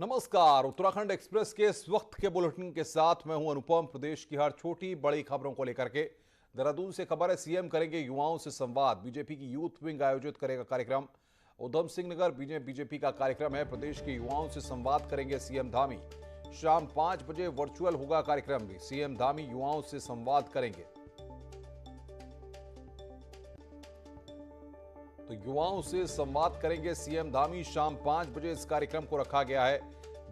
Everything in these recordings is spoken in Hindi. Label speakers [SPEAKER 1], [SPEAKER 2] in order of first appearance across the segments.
[SPEAKER 1] नमस्कार। उत्तराखंड एक्सप्रेस के इस वक्त के बुलेटिन के साथ मैं हूं अनुपम। प्रदेश की हर छोटी बड़ी खबरों को लेकर के देहरादून से खबर है। सीएम करेंगे युवाओं से संवाद। बीजेपी की यूथ विंग आयोजित करेगा कार्यक्रम। उधम सिंह नगर बीजेपी का कार्यक्रम है। प्रदेश के युवाओं से संवाद करेंगे सीएम धामी। शाम 5 बजे वर्चुअल होगा कार्यक्रम भी। सीएम धामी युवाओं से संवाद करेंगे। तो युवाओं से संवाद करेंगे सीएम धामी। शाम 5 बजे इस कार्यक्रम को रखा गया है।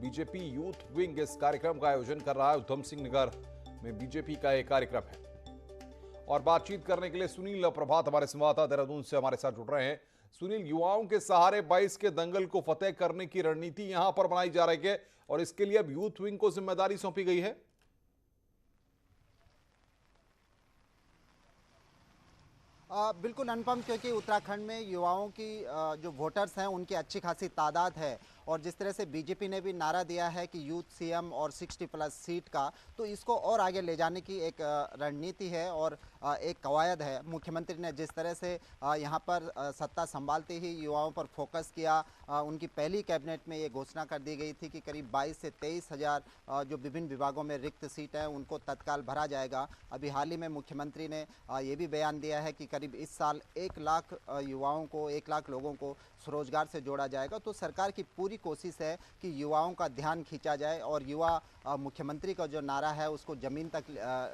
[SPEAKER 1] बीजेपी यूथ विंग इस कार्यक्रम का आयोजन कर रहा है। उधम सिंह नगर में बीजेपी का एक कार्यक्रम है। और बातचीत करने के लिए सुनील प्रभात हमारे संवाददाता देहरादून से हमारे साथ जुड़ रहे हैं। सुनील, युवाओं के सहारे 22 के दंगल को फतेह करने की रणनीति यहां पर बनाई जा रही है और इसके लिए अब यूथ विंग को जिम्मेदारी सौंपी गई है।
[SPEAKER 2] बिल्कुल अनुपम, क्योंकि उत्तराखंड में युवाओं की जो वोटर्स हैं उनकी अच्छी खासी तादाद है और जिस तरह से बीजेपी ने भी नारा दिया है कि यूथ सीएम और 60+ सीट का, तो इसको और आगे ले जाने की एक रणनीति है और एक कवायद है। मुख्यमंत्री ने जिस तरह से यहाँ पर सत्ता संभालते ही युवाओं पर फोकस किया, उनकी पहली कैबिनेट में ये घोषणा कर दी गई थी कि करीब 22 से 23 हज़ार जो विभिन्न विभागों में रिक्त सीट हैं उनको तत्काल भरा जाएगा। अभी हाल ही में मुख्यमंत्री ने ये भी बयान दिया है कि करीब इस साल 1 लाख युवाओं को, 1 लाख लोगों को स्वरोजगार से जोड़ा जाएगा। तो सरकार की पूरी कोशिश है कि युवाओं का ध्यान खींचा जाए और युवा मुख्यमंत्री का जो नारा है उसको ज़मीन तक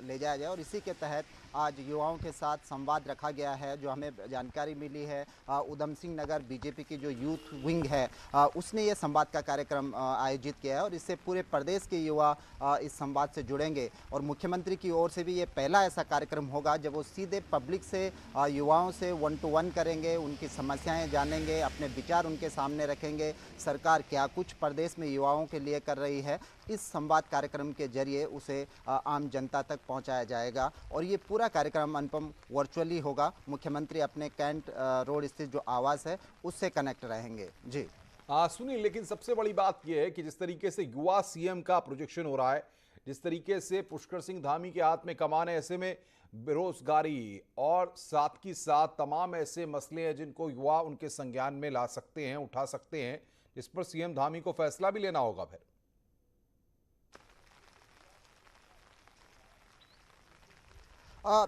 [SPEAKER 2] ले जाया जाए। और इसी के तहत आज युवाओं के साथ संवाद रखा गया है। जो हमें जानकारी मिली है, उधम सिंह नगर बीजेपी की जो यूथ विंग है उसने ये संवाद का कार्यक्रम आयोजित किया है और इससे पूरे प्रदेश के युवा इस संवाद से जुड़ेंगे। और मुख्यमंत्री की ओर से भी ये पहला ऐसा कार्यक्रम होगा जब वो सीधे पब्लिक से, युवाओं से 1 to 1 करेंगे, उनकी समस्याएं जानेंगे, अपने विचार उनके सामने रखेंगे, सरकार क्या कुछ प्रदेश में युवाओं के लिए कर रही है। इस संवाद कार्यक्रम के जरिए उसे आम जनता तक पहुंचाया जाएगा और ये पूरा कार्यक्रम अनुपम वर्चुअली होगा। मुख्यमंत्री अपने कैंट रोड स्थित जो आवास है उससे कनेक्ट रहेंगे। जी
[SPEAKER 1] सुनील, लेकिन सबसे बड़ी बात यह है कि जिस तरीके से युवा सीएम का प्रोजेक्शन हो रहा है, जिस तरीके से पुष्कर सिंह धामी के हाथ में कमान है, ऐसे में बेरोजगारी और साथ ही साथ तमाम ऐसे मसले हैं जिनको युवा उनके संज्ञान में ला सकते हैं, उठा सकते हैं, जिस पर सीएम धामी को फैसला भी लेना होगा फिर।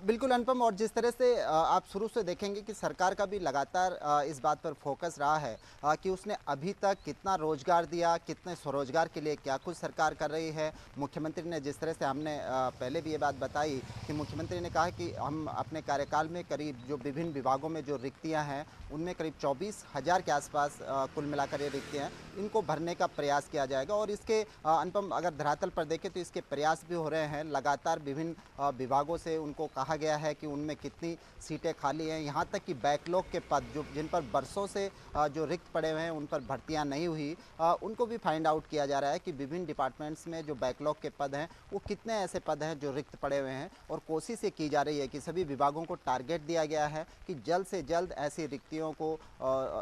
[SPEAKER 2] बिल्कुल अनुपम, और जिस तरह से आप शुरू से देखेंगे कि सरकार का भी लगातार इस बात पर फोकस रहा है कि उसने अभी तक कितना रोजगार दिया, कितने स्वरोजगार के लिए क्या कुछ सरकार कर रही है। मुख्यमंत्री ने जिस तरह से, हमने पहले भी ये बात बताई कि मुख्यमंत्री ने कहा कि हम अपने कार्यकाल में करीब जो विभिन्न विभागों में जो रिक्तियाँ हैं उनमें करीब 24,000 के आसपास कुल मिलाकर ये रिक्तियाँ हैं, इनको भरने का प्रयास किया जाएगा। और इसके अनुपम अगर धरातल पर देखें तो इसके प्रयास भी हो रहे हैं। लगातार विभिन्न विभागों से उनको कहा गया है कि उनमें कितनी सीटें खाली हैं, यहाँ तक कि बैकलॉग के पद जो जिन पर बरसों से जो रिक्त पड़े हुए हैं उन पर भर्तियाँ नहीं हुई, उनको भी फाइंड आउट किया जा रहा है कि विभिन्न डिपार्टमेंट्स में जो बैकलॉग के पद हैं वो कितने ऐसे पद हैं जो रिक्त पड़े हुए हैं। और कोशिश ये की जा रही है कि सभी विभागों को टारगेट दिया गया है कि जल्द से जल्द ऐसी रिक्तियों को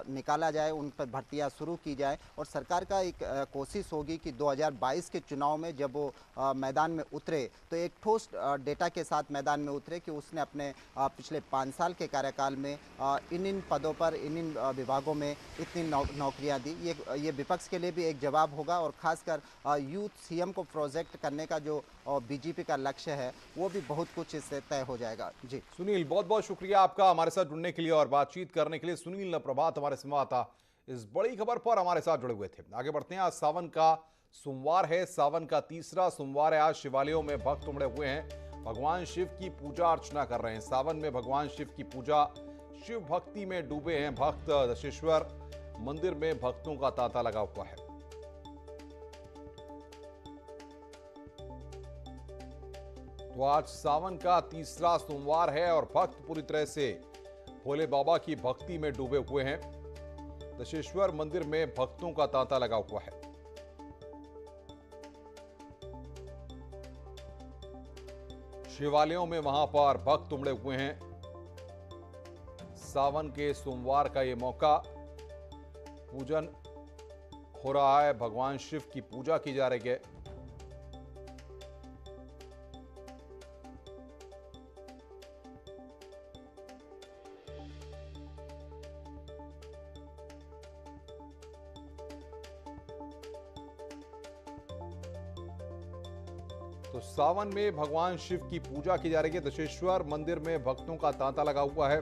[SPEAKER 2] निकाला जाए, उन पर भर्तियाँ शुरू की जाए। और सरकार का एक कोशिश होगी कि 2022 के चुनाव में जब वो मैदान में उतरे तो एक ठोस डेटा के साथ मैदान में उतरे कि उसने अपने पिछले 5 साल के कार्यकाल में इन पदों पर, इन विभागों में इतनी नौकरियां दी। ये विपक्ष के लिए भी एक जवाब होगा और खासकर यूथ सीएम को प्रोजेक्ट करने का जो बीजेपी का लक्ष्य है वो भी बहुत कुछ इससे तय हो जाएगा। जी
[SPEAKER 1] सुनील, बहुत बहुत शुक्रिया आपका हमारे साथ जुड़ने के लिए और बातचीत करने के लिए। सुनील प्रभात हमारे संवाददाता इस बड़ी खबर पर हमारे साथ जुड़े हुए थे। आगे बढ़ते हैं। आज सावन का सोमवार है, सावन का तीसरा सोमवार है। आज शिवालयों में भक्त उमड़े हुए हैं, भगवान शिव की पूजा अर्चना कर रहे हैं। सावन में भगवान शिव की पूजा, शिव भक्ति में डूबे हैं भक्त। दशेश्वर मंदिर में भक्तों का तांता लगा हुआ है। तो आज सावन का तीसरा सोमवार है और भक्त पूरी तरह से भोले बाबा की भक्ति में डूबे हुए हैं। दशेश्वर मंदिर में भक्तों का तांता लगा हुआ है। शिवालयों में वहां पर भक्त उमड़े हुए हैं। सावन के सोमवार का ये मौका, पूजन हो रहा है, भगवान शिव की पूजा की जा रही है। तो सावन में भगवान शिव की पूजा की जा रही है। दशेश्वर मंदिर में भक्तों का तांता लगा हुआ है।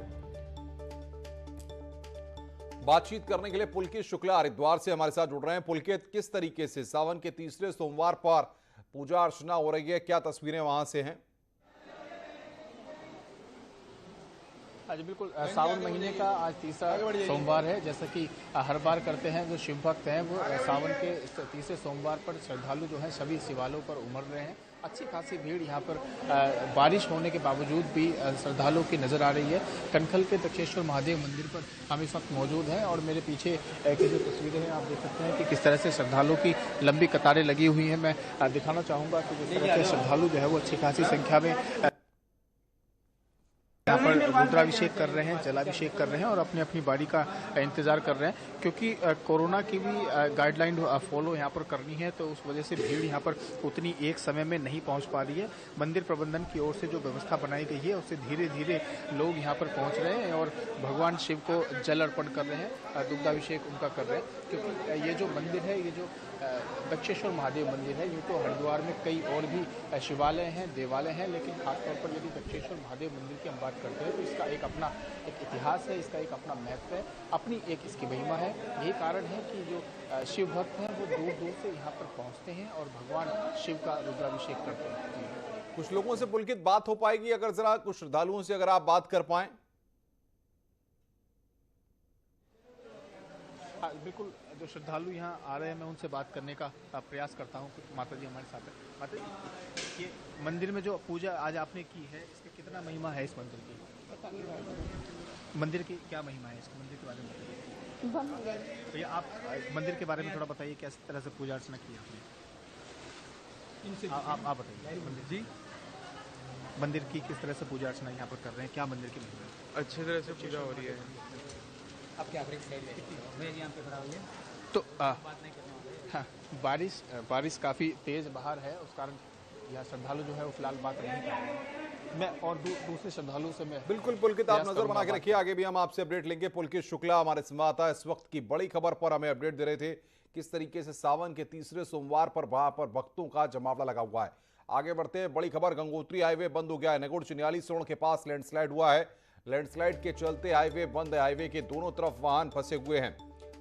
[SPEAKER 1] बातचीत करने के लिए पुलकित शुक्ला हरिद्वार से हमारे साथ जुड़ रहे हैं। पुलकित, किस तरीके से सावन के तीसरे सोमवार पर पूजा अर्चना हो रही है, क्या तस्वीरें वहां से हैं?
[SPEAKER 3] आज बिल्कुल सावन महीने का आज तीसरा सोमवार है। जैसा कि हर बार करते हैं, जो शिव भक्त हैं वो सावन के तीसरे सोमवार पर श्रद्धालु जो हैं सभी शिवालयों पर उमड़ रहे हैं। अच्छी खासी भीड़ यहाँ पर बारिश होने के बावजूद भी श्रद्धालुओं की नजर आ रही है। कनखल के दक्षेश्वर महादेव मंदिर पर हम इस वक्त मौजूद हैं और मेरे पीछे की जो तस्वीरें हैं आप देख सकते हैं कि किस तरह से श्रद्धालुओं की लंबी कतारें लगी हुई हैं। मैं दिखाना चाहूँगा कि जिस तरह से श्रद्धालु जो है वो अच्छी खासी संख्या में यहाँ पर रुद्राभिषेक कर रहे हैं, जलाभिषेक कर रहे हैं और अपनी अपनी बारी का इंतजार कर रहे हैं, क्योंकि कोरोना की भी गाइडलाइन फॉलो यहाँ पर करनी है, तो उस वजह से भीड़ यहाँ पर उतनी एक समय में नहीं पहुँच पा रही है। मंदिर प्रबंधन की ओर से जो व्यवस्था बनाई गई है उससे धीरे धीरे लोग यहाँ पर पहुँच रहे हैं और भगवान शिव को जल अर्पण कर रहे हैं, दुग्धाभिषेक उनका कर रहे हैं। क्योंकि ये जो मंदिर है, ये जो दक्षेश्वर महादेव मंदिर है, ये तो हरिद्वार में कई और भी शिवालय हैं, देवालय हैं, लेकिन खासतौर पर यदि दक्षेश्वर महादेव मंदिर की हम बात करते हैं तो इसका एक अपना एक इतिहास है, इसका एक अपना महत्व है, अपनी एक इसकी महिमा है। यही कारण है कि जो शिव भक्त हैं वो दूर दूर से यहाँ पर पहुँचते हैं और भगवान शिव का रुद्राभिषेक करते हैं।
[SPEAKER 1] कुछ लोगों से पुलकित बात हो पाएगी, अगर जरा कुछ श्रद्धालुओं से अगर आप बात कर पाएं।
[SPEAKER 3] बिल्कुल, जो श्रद्धालु यहाँ आ रहे हैं मैं उनसे बात करने का प्रयास करता हूँ। माता जी हमारे साथ है। माता जी, ये मंदिर में जो पूजा आज आपने की है, इसका कितना महिमा है इस मंदिर की? मंदिर की क्या महिमा है, इसके मंदिर के बारे में बताइए। तो ये आप मंदिर के बारे में थोड़ा बताइए, किस तरह से पूजा अर्चना की आपने? आप बताइए। मंदिर जी, मंदिर की किस तरह से पूजा अर्चना यहाँ पर कर रहे हैं, क्या मंदिर की महिमा है?
[SPEAKER 4] अच्छी तरह से पूजा हो रही है।
[SPEAKER 3] आप क्या तो हाँ, बारिश काफ़ी तेज़ बाहर है, उस कारण यहाँ श्रद्धालु जो है वो फिलहाल बात नहीं कर रहे हैं। मैं और दूसरे श्रद्धालुओं से मैं
[SPEAKER 1] बिल्कुल पुलकित, आप नजर बना के रखिए, आगे भी हम आपसे अपडेट लेंगे। पुलकित शुक्ला हमारे संवाददाता इस वक्त की बड़ी खबर पर हमें अपडेट दे रहे थे, किस तरीके से सावन के तीसरे सोमवार पर वहां पर भक्तों का जमावड़ा लगा हुआ है। आगे बढ़ते हैं, बड़ी खबर, गंगोत्री हाईवे बंद हो गया है। नगुड़ चिन्याली सोड़ के पास लैंडस्लाइड हुआ है। लैंडस्लाइड के चलते हाईवे बंद है। हाईवे के दोनों तरफ वाहन फंसे हुए हैं।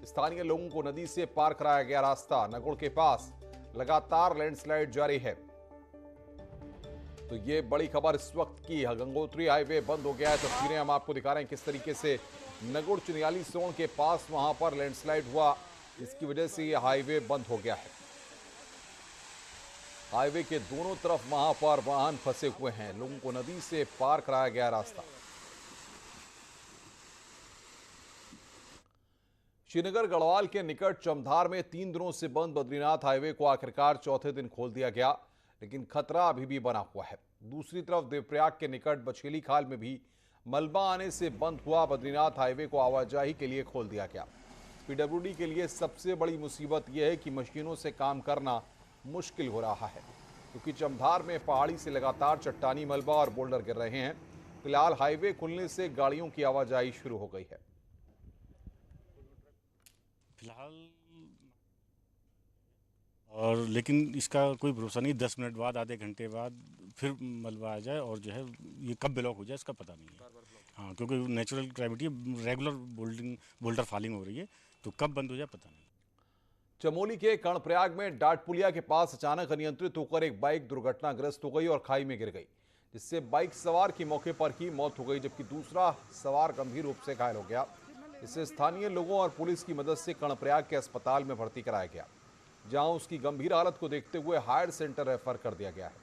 [SPEAKER 1] स्थानीय लोगों को नदी से पार कराया गया रास्ता। नगुड़ के पास लगातार लैंडस्लाइड जारी है। तो ये बड़ी खबर इस वक्त की, गंगोत्री हाईवे बंद हो गया है। तस्वीरें हम आपको दिखा रहे हैं किस तरीके से नगुड़ चिन्याली सोड़ के पास वहां पर लैंडस्लाइड हुआ, इसकी वजह से ये हाईवे बंद हो गया है। हाईवे के दोनों तरफ वहां पर वाहन फंसे हुए हैं। लोगों को नदी से पार कराया गया रास्ता। श्रीनगर गढ़वाल के निकट चमधार में 3 दिनों से बंद बद्रीनाथ हाईवे को आखिरकार चौथे दिन खोल दिया गया, लेकिन खतरा अभी भी बना हुआ है। दूसरी तरफ देवप्रयाग के निकट बछेली खाल में भी मलबा आने से बंद हुआ बद्रीनाथ हाईवे को आवाजाही के लिए खोल दिया गया। पीडब्ल्यूडी के लिए सबसे बड़ी मुसीबत यह है कि मशीनों से काम करना मुश्किल हो रहा है, क्योंकि चमधार में पहाड़ी से लगातार चट्टानी मलबा और बोल्डर गिर रहे हैं। फिलहाल हाईवे खुलने से गाड़ियों की आवाजाही शुरू हो गई है।
[SPEAKER 5] फिलहाल और लेकिन इसका कोई भरोसा नहीं, 10 मिनट बाद, आधे घंटे बाद फिर मलबा आ जाए और जो है ये कब ब्लॉक हो जाए इसका पता नहीं है। हाँ, क्योंकि natural gravity, regular boulder falling हो रही है, तो कब बंद हो जाए पता नहीं।
[SPEAKER 1] चमोली के कर्णप्रयाग में डाटपुलिया के पास अचानक अनियंत्रित होकर एक बाइक दुर्घटनाग्रस्त हो गई और खाई में गिर गई, जिससे बाइक सवार की मौके पर ही मौत हो गई, जबकि दूसरा सवार गंभीर रूप से घायल हो गया। इसे स्थानीय लोगों और पुलिस की मदद से कर्णप्रयाग के अस्पताल में भर्ती कराया गया, जहां उसकी गंभीर हालत को देखते हुए हायर सेंटर रेफर कर दिया गया है।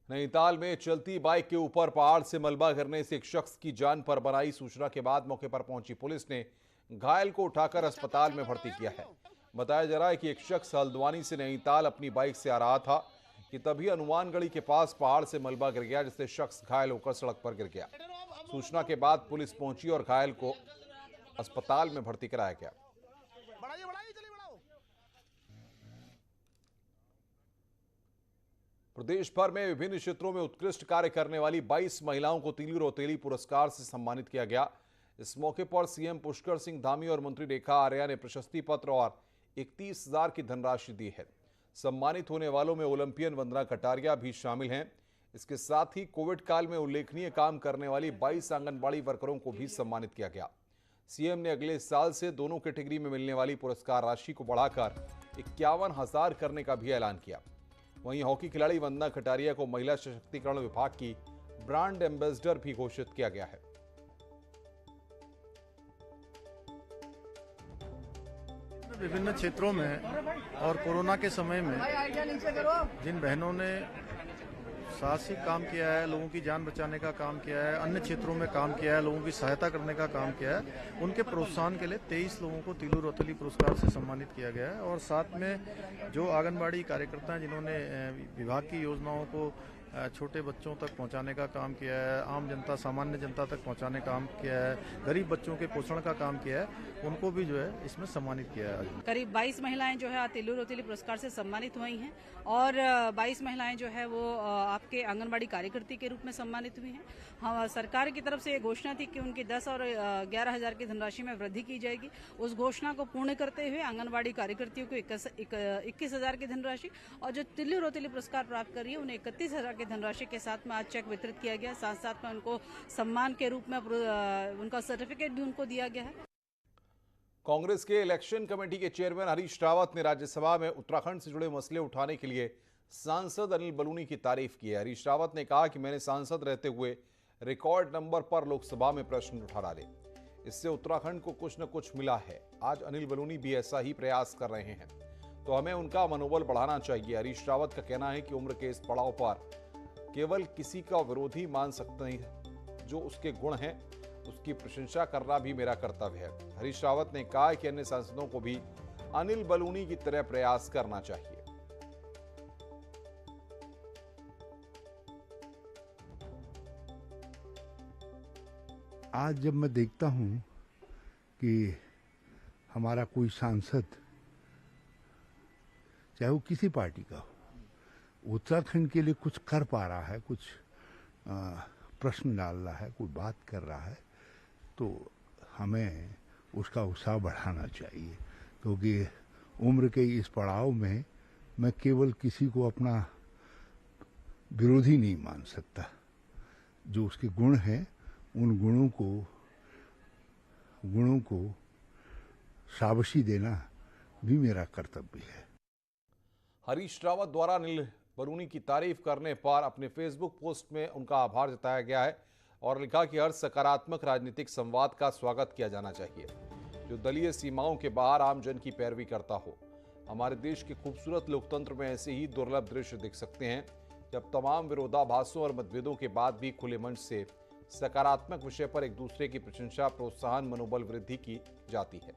[SPEAKER 1] नैनीताल में चलती बाइक के ऊपर पहाड़ से मलबा गिरने से एक शख्स की जान पर बनाई। सूचना के बाद मौके पर पहुंची पुलिस ने घायल को उठाकर अस्पताल में भर्ती किया है। बताया जा रहा है कि एक शख्स हल्द्वानी से नैनीताल अपनी बाइक से आ रहा था कि तभी हनुमानगढ़ी के पास पहाड़ से मलबा गिर गया, जिससे शख्स घायल होकर सड़क पर गिर गया। सूचना के बाद पुलिस पहुंची और घायल को अस्पताल में भर्ती कराया गया। प्रदेश भर में विभिन्न क्षेत्रों में उत्कृष्ट कार्य करने वाली 22 महिलाओं को तिली रोतेली पुरस्कार से सम्मानित किया गया। इस मौके पर सीएम पुष्कर सिंह धामी और मंत्री रेखा आर्या ने प्रशस्ति पत्र और 31,000 की धनराशि दी है। सम्मानित होने वालों में ओलंपियन वंदना कटारिया भी शामिल हैं। इसके साथ ही कोविड काल में उल्लेखनीय काम करने वाली 22 आंगनबाड़ी वर्करों को भी सम्मानित किया गया। सीएम ने अगले साल से दोनों कैटेगरी में मिलने वाली पुरस्कार राशि को बढ़ाकर 51,000 करने का भी ऐलान किया। वहीं हॉकी खिलाड़ी वंदना कटारिया को महिला सशक्तिकरण विभाग की ब्रांड एम्बेसडर भी घोषित किया गया है।
[SPEAKER 4] विभिन्न क्षेत्रों में और कोरोना के समय में जिन बहनों ने साहसिक काम किया है, लोगों की जान बचाने का काम किया है, अन्य क्षेत्रों में काम किया है, लोगों की सहायता करने का काम किया है, उनके प्रोत्साहन के लिए 23 लोगों को तिलू रौतेली पुरस्कार से सम्मानित किया गया है। और साथ में जो आंगनबाड़ी कार्यकर्ता हैं जिन्होंने विभाग की योजनाओं को छोटे बच्चों तक पहुंचाने का काम किया है, आम जनता सामान्य जनता तक पहुंचाने का काम किया है, गरीब बच्चों के पोषण का काम किया है, उनको भी जो है इसमें सम्मानित किया है।
[SPEAKER 6] करीब 22 महिलाएं जो है तिलू रौतेली पुरस्कार से सम्मानित हुई हैं और 22 महिलाएं जो है वो आपके आंगनबाड़ी कार्यकर्ती के रूप में सम्मानित हुई हैं। हाँ, सरकार की तरफ से ये घोषणा थी कि उनकी 10 और 11,000 की धनराशि में वृद्धि की जाएगी। उस घोषणा को पूर्ण करते हुए आंगनबाड़ी कार्यकर्तियों को 21,000 की धनराशि और जो तिलू रौतेली पुरस्कार प्राप्त कर रही है उन्हें 31,000 की धनराशि के साथ में आज चेक वितरित किया गया। साथ साथ में उनको सम्मान के रूप में उनका सर्टिफिकेट भी उनको दिया गया है।
[SPEAKER 1] कांग्रेस के इलेक्शन कमेटी के चेयरमैन हरीश रावत ने राज्यसभा में उत्तराखंड से जुड़े मसले उठाने के लिए सांसद अनिल बलूनी की तारीफ की है। हरीश रावत ने कहा कि मैंने सांसद रहते हुए रिकॉर्ड नंबर पर लोकसभा में प्रश्न उठा डाले, इससे उत्तराखंड को कुछ न कुछ मिला है। आज अनिल बलूनी भी ऐसा ही प्रयास कर रहे हैं, तो हमें उनका मनोबल बढ़ाना चाहिए। हरीश रावत का कहना है कि उम्र के इस पड़ाव पर केवल किसी का विरोधी मान सकते हैं, जो उसके गुण हैं उसकी प्रशंसा करना भी मेरा कर्तव्य है। हरीश रावत ने कहा कि अन्य सांसदों को भी अनिल बलूनी की तरह प्रयास करना चाहिए।
[SPEAKER 7] आज जब मैं देखता हूं कि हमारा कोई सांसद, चाहे वो किसी पार्टी का हो, उत्तराखंड के लिए कुछ कर पा रहा है, कुछ प्रश्न डाल रहा है, कोई बात कर रहा है, तो हमें उसका उत्साह बढ़ाना चाहिए। क्योंकि उम्र के इस पड़ाव में मैं केवल किसी को अपना विरोधी नहीं मान सकता। जो उसके गुण हैं, उन गुणों को शाबाशी देना भी मेरा कर्तव्य है।
[SPEAKER 1] हरीश रावत द्वारा अनिल बलूनी की तारीफ करने पर अपने फेसबुक पोस्ट में उनका आभार जताया गया है और लिखा कि हर सकारात्मक राजनीतिक संवाद का स्वागत किया जाना चाहिए, जो दलीय सीमाओं के बाहर आम जन की पैरवी करता हो। हमारे देश के खूबसूरत लोकतंत्र में ऐसे ही दुर्लभ दृश्य दिख सकते हैं, जब तमाम विरोधाभासों और मतभेदों के बाद भी खुले मंच से सकारात्मक विषय पर एक दूसरे की प्रशंसा, प्रोत्साहन, मनोबल वृद्धि की जाती है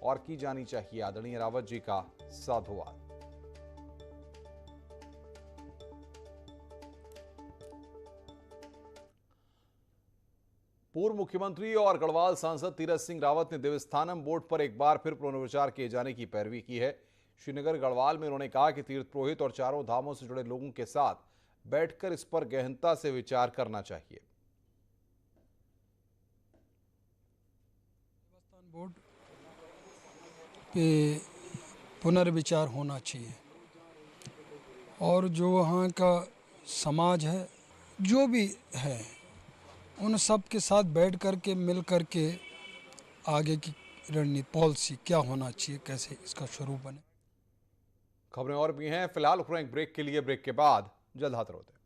[SPEAKER 1] और की जानी चाहिए। आदरणीय रावत जी का साधुवाद। पूर्व मुख्यमंत्री और गढ़वाल सांसद तीरथ सिंह रावत ने देवस्थानम बोर्ड पर एक बार फिर पुनर्विचार किए जाने की पैरवी की है। श्रीनगर गढ़वाल में उन्होंने कहा कि तीर्थ पुरोहित और चारों धामों से जुड़े लोगों के साथ बैठकर इस पर गहनता से विचार करना चाहिए।
[SPEAKER 8] देवस्थान बोर्ड पे पुनर्विचार होना चाहिए और जो वहाँ का समाज है, जो भी है, उन सब के साथ बैठ कर के मिल कर के आगे की रणनीति पॉलिसी क्या होना चाहिए, कैसे इसका स्वरूप बने।
[SPEAKER 1] खबरें और भी हैं, फिलहाल एक ब्रेक के लिए, ब्रेक के बाद जल्द हाजिर होते हैं।